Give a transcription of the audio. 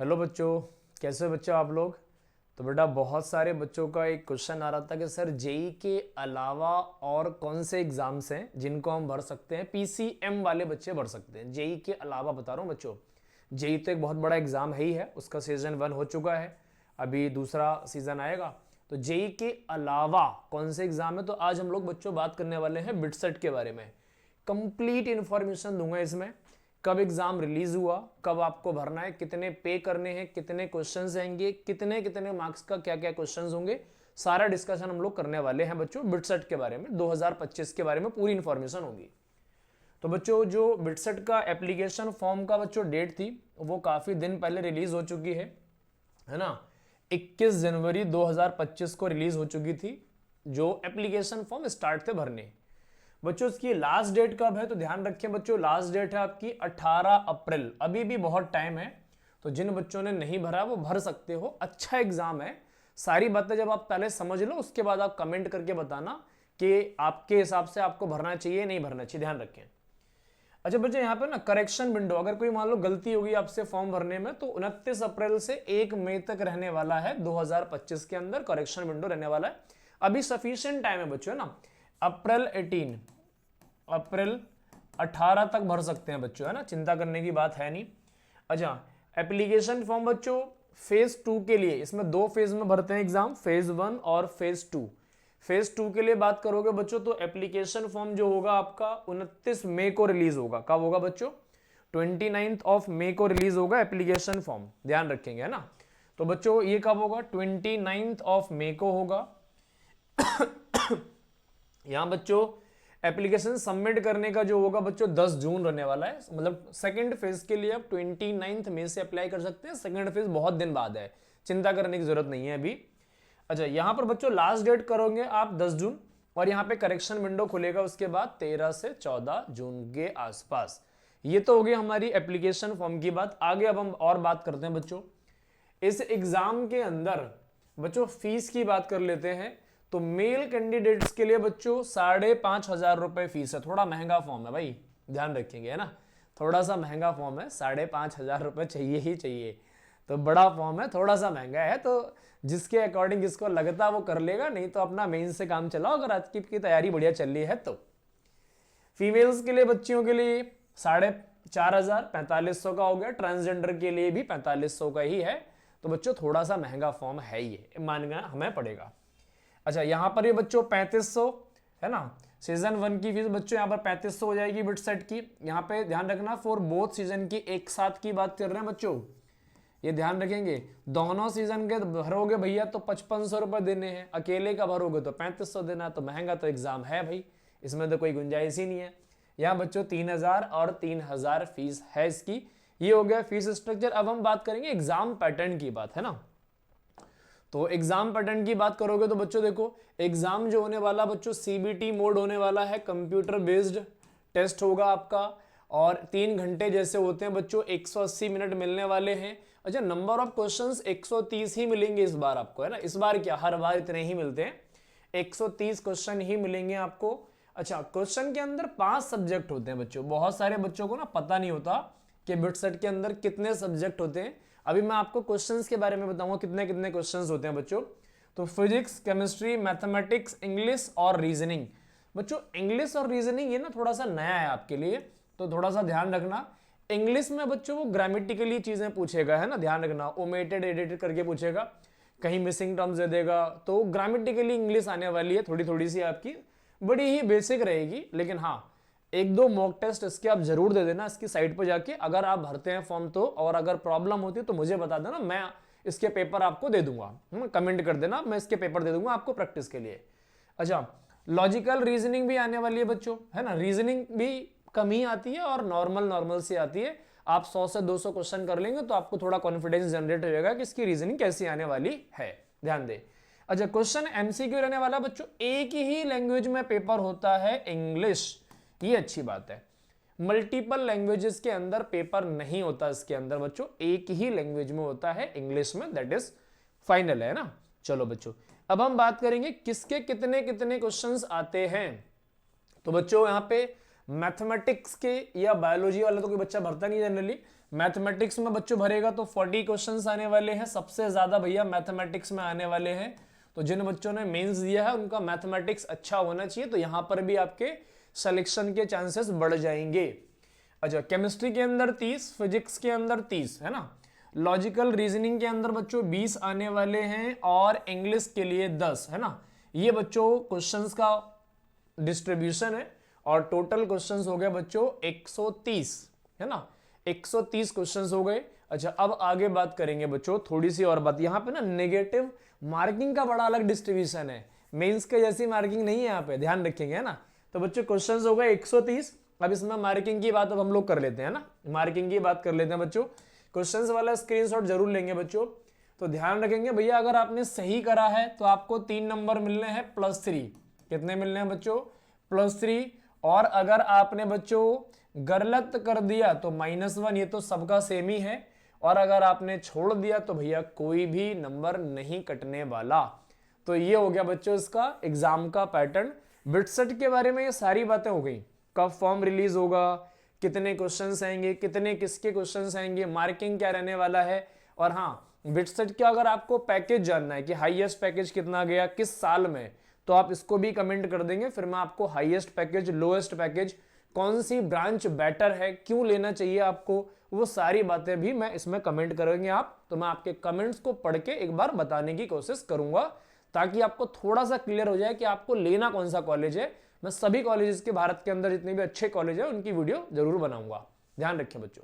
Hello बच्चों, कैसे हो बच्चों आप लोग। तो बेटा बहुत सारे बच्चों का एक क्वेश्चन आ रहा था कि सर जेई के अलावा और कौन से एग्जाम्स हैं जिनको हम भर सकते हैं, पीसीएम वाले बच्चे भर सकते हैं। जेई के अलावा बता रहा हूँ बच्चों, जेई तो एक बहुत बड़ा एग्जाम है ही है, उसका सीजन 1 हो चुका है, अभी दूसरा सीजन आएगा। तो जेई के अलावा कौन से एग्जाम है, तो आज हम लोग बच्चों बात करने वाले हैं बिटसेट के बारे में। कंप्लीट इंफॉर्मेशन दूंगा इसमें, कब एग्जाम रिलीज हुआ, कब आपको भरना है, कितने पे करने हैं, कितने क्वेश्चंस आएंगे, कितने कितने मार्क्स का क्या क्या क्वेश्चंस होंगे, सारा डिस्कशन हम लोग करने वाले हैं बच्चों बिटसेट के बारे में। 2025 के बारे में पूरी इंफॉर्मेशन होगी। तो बच्चों जो बिटसेट का एप्लीकेशन फॉर्म का बच्चों डेट थी वो काफी दिन पहले रिलीज हो चुकी है ना। 21 जनवरी 2025 को रिलीज हो चुकी थी जो एप्लीकेशन फॉर्म स्टार्ट थे भरने। बच्चों इसकी लास्ट डेट कब है, तो ध्यान रखें बच्चों, लास्ट डेट है आपकी 18 अप्रैल। अभी भी बहुत टाइम है, तो जिन बच्चों ने नहीं भरा वो भर सकते हो। अच्छा एग्जाम है। सारी बातें जब आप पहले समझ लो उसके बाद आप कमेंट करके बताना कि आपके हिसाब से आपको भरना चाहिए नहीं भरना चाहिए, ध्यान रखें। अच्छा बच्चों यहाँ पे ना करेक्शन विंडो, अगर कोई मान लो गलती होगी आपसे फॉर्म भरने में, तो 29 अप्रैल से 1 मई तक रहने वाला है 2025 के अंदर करेक्शन विंडो रहने वाला है। अभी सफिशिएंट टाइम है बच्चों, है ना। अप्रैल 18 तक भर सकते हैं बच्चों, है ना, चिंता करने की बात है नहीं। अच्छा एप्लीकेशन फॉर्म बच्चों फेज 2 के लिए, इसमें 2 फेज में भरते हैं एग्जाम, फेज 1 और फेज 2। फेज 2 के लिए बात करोगे बच्चों तो एप्लीकेशन फॉर्म जो होगा आपका 29 मई को रिलीज होगा। कब होगा बच्चों, 29 ऑफ मई को रिलीज होगा एप्लीकेशन फॉर्म, ध्यान रखेंगे, है ना। तो बच्चों ये कब होगा, 29 ऑफ मई को होगा। यहां बच्चों एप्लीकेशन सबमिट करने का जो होगा बच्चों 10 जून रहने वाला है। मतलब सेकंड फेज के लिए आप 29 मई से अप्लाई कर सकते हैं, सेकंड फेज बहुत दिन बाद है, चिंता करने की जरूरत नहीं है अभी। अच्छा यहां पर बच्चों लास्ट डेट करोगे आप 10 जून, और यहां पे करेक्शन विंडो खुलेगा उसके बाद 13 से 14 जून के आसपास। ये तो हो गई हमारी एप्लीकेशन फॉर्म की बात। आगे अब हम और बात करते हैं बच्चों, इस एग्जाम के अंदर बच्चों फीस की बात कर लेते हैं। तो मेल कैंडिडेट्स के लिए बच्चों 5,500 रुपए फीस है। थोड़ा महंगा फॉर्म है भाई, ध्यान रखेंगे, है ना, थोड़ा सा महंगा फॉर्म है, 5,500 रुपए चाहिए ही चाहिए। तो बड़ा फॉर्म है, थोड़ा सा महंगा है, तो जिसके अकॉर्डिंग जिसको लगता है वो कर लेगा, नहीं तो अपना मेन से काम चलाओ अगर आज की तैयारी बढ़िया चल रही है तो। फीमेल्स के लिए बच्चियों के लिए 4,500 4500 का हो गया, ट्रांसजेंडर के लिए भी 4500 का ही है। तो बच्चों थोड़ा सा महंगा फॉर्म है, ये मानना हमें पड़ेगा। अच्छा यहां पर ये बच्चों 3500 है ना, सीजन 1 की फीस बच्चों यहां पर 3500 हो जाएगी बिटसेट की। यहां पे ध्यान रखना फॉर बोथ सीजन की एक साथ की बात कर रहे हैं बच्चों, ये ध्यान रखेंगे। दोनों सीजन के भरोगे भैया तो 5500 रुपए देने हैं, अकेले का भरोगे तो 3500 देना, तो महंगा तो एग्जाम है भाई, इसमें तो कोई गुंजाइश ही नहीं है। यहाँ बच्चों 3000 और 3000 फीस है इसकी। ये हो गया फीस स्ट्रक्चर। अब हम बात करेंगे एग्जाम पैटर्न की बात, है ना। तो एग्जाम पैटर्न की बात करोगे तो बच्चों देखो एग्जाम जो होने वाला बच्चों सीबीटी मोड होने वाला है, कंप्यूटर बेस्ड टेस्ट होगा आपका, और 3 घंटे जैसे होते हैं बच्चों, 180 मिनट मिलने वाले हैं। अच्छा नंबर ऑफ क्वेश्चंस 130 ही मिलेंगे इस बार आपको, है ना, इस बार क्या हर बार इतने ही मिलते हैं, 130 क्वेश्चन ही मिलेंगे आपको। अच्छा क्वेश्चन के अंदर 5 सब्जेक्ट होते हैं बच्चों। बहुत सारे बच्चों को ना पता नहीं होता कि बिटसेट के अंदर कितने सब्जेक्ट होते हैं। अभी मैं आपको क्वेश्चंस के बारे में बताऊंगा कितने कितने क्वेश्चंस होते हैं बच्चों। तो फिजिक्स, केमिस्ट्री, मैथमेटिक्स, इंग्लिश और रीजनिंग। बच्चों इंग्लिश और रीजनिंग ये ना थोड़ा सा नया है आपके लिए, तो थोड़ा सा ध्यान रखना। इंग्लिश में बच्चों वो ग्रामेटिकली चीजें पूछेगा, है ना, ध्यान रखना, ओमेटेड एडिटेड करके पूछेगा, कहीं मिसिंग टर्म्स दे देगा, तो ग्रामेटिकली इंग्लिश आने वाली है, थोड़ी थोड़ी सी आपकी, बड़ी ही बेसिक रहेगी। लेकिन हाँ 1-2 मॉक टेस्ट इसके आप जरूर दे देना इसकी साइट पर जाके, अगर आप भरते हैं फॉर्म तो, और अगर प्रॉब्लम होती है तो मुझे बता देना, मैं इसके पेपर आपको दे दूंगा, कमेंट कर देना, मैं इसके पेपर दे दूंगा आपको प्रैक्टिस के लिए। अच्छा लॉजिकल रीजनिंग भी आने वाली है बच्चों, है ना, रीजनिंग भी कम ही आती है और नॉर्मल से आती है। आप 100 से 200 क्वेश्चन कर लेंगे तो आपको थोड़ा कॉन्फिडेंस जनरेट हो जाएगा कि इसकी रीजनिंग कैसी आने वाली है, ध्यान दे। अच्छा क्वेश्चन एमसीक्यू रहने वाला बच्चों, एक ही लैंग्वेज में पेपर होता है, इंग्लिश, ये अच्छी बात है। मल्टीपल लैंग्वेजेस के अंदर पेपर नहीं होता इसके अंदर बच्चों, एक ही लैंग्वेज में होता है, इंग्लिश में, दैट इज फाइनल, है ना। चलो बच्चों अब हम बात करेंगे किसके कितने कितने क्वेश्चंस आते हैं। तो बच्चों यहां पे मैथमेटिक्स के या बायोलॉजी वाला तो कोई बच्चा भरता नहीं जनरली, मैथमेटिक्स में बच्चों भरेगा तो 40 क्वेश्चंस आने वाले हैं, सबसे ज्यादा भैया मैथमेटिक्स में आने वाले हैं। तो जिन बच्चों ने मेंस दिया है उनका मैथमेटिक्स अच्छा होना चाहिए, तो यहां पर भी आपके सिलेक्शन के चांसेस बढ़ जाएंगे। अच्छा, केमिस्ट्री के अंदर 30, फिजिक्स के अंदर 30 है ना, लॉजिकल रीजनिंग के अंदर बच्चों 20 आने वाले हैं और इंग्लिश के लिए 10 है ना। ये बच्चों क्वेश्चंस का डिस्ट्रीब्यूशन है और टोटल क्वेश्चंस हो गए बच्चों 130 है ना, 130 क्वेश्चंस हो गए। अच्छा, अब आगे बात करेंगे बच्चों थोड़ी सी और बात। यहाँ पे ना नेगेटिव मार्किंग का बड़ा अलग डिस्ट्रीब्यूशन है, मेंस के जैसी मार्किंग नहीं है यहाँ पे, ध्यान रखेंगे है ना। तो बच्चों क्वेश्चंस हो गए 130। अब इसमें मार्किंग की बात अब हम लोग कर लेते हैं ना, मार्किंग की बात कर लेते हैं बच्चों। क्वेश्चंस वाला स्क्रीनशॉट जरूर लेंगे बच्चों। तो ध्यान रखेंगे भैया, अगर आपने सही करा है तो आपको 3 नंबर मिलने हैं +3। कितने मिलने हैं बच्चों? +3। और अगर आपने बच्चों गलत कर दिया तो -1, ये तो सबका सेम ही है। और अगर आपने छोड़ दिया तो भैया कोई भी नंबर नहीं कटने वाला। तो ये हो गया बच्चों इसका एग्जाम का पैटर्न। बिटसेट के बारे में ये सारी बातें हो गई, कब फॉर्म रिलीज होगा, कितने क्वेश्चंस आएंगे, कितने किसके क्वेश्चंस आएंगे, मार्किंग क्या रहने वाला है। और हाँ, बिटसेट का अगर आपको पैकेज जानना है कि हाईएस्ट पैकेज कितना गया किस साल में, तो आप इसको भी कमेंट कर देंगे, फिर मैं आपको हाईएस्ट पैकेज, लोएस्ट पैकेज, कौन सी ब्रांच बेटर है, क्यों लेना चाहिए आपको, वो सारी बातें भी मैं इसमें कमेंट करेंगे आप। तो मैं आपके कमेंट्स को पढ़ के एक बार बताने की कोशिश करूंगा, ताकि आपको थोड़ा सा क्लियर हो जाए कि आपको लेना कौन सा कॉलेज है। मैं सभी कॉलेजेस के भारत के अंदर जितने भी अच्छे कॉलेज है उनकी वीडियो जरूर बनाऊंगा। ध्यान रखें बच्चों।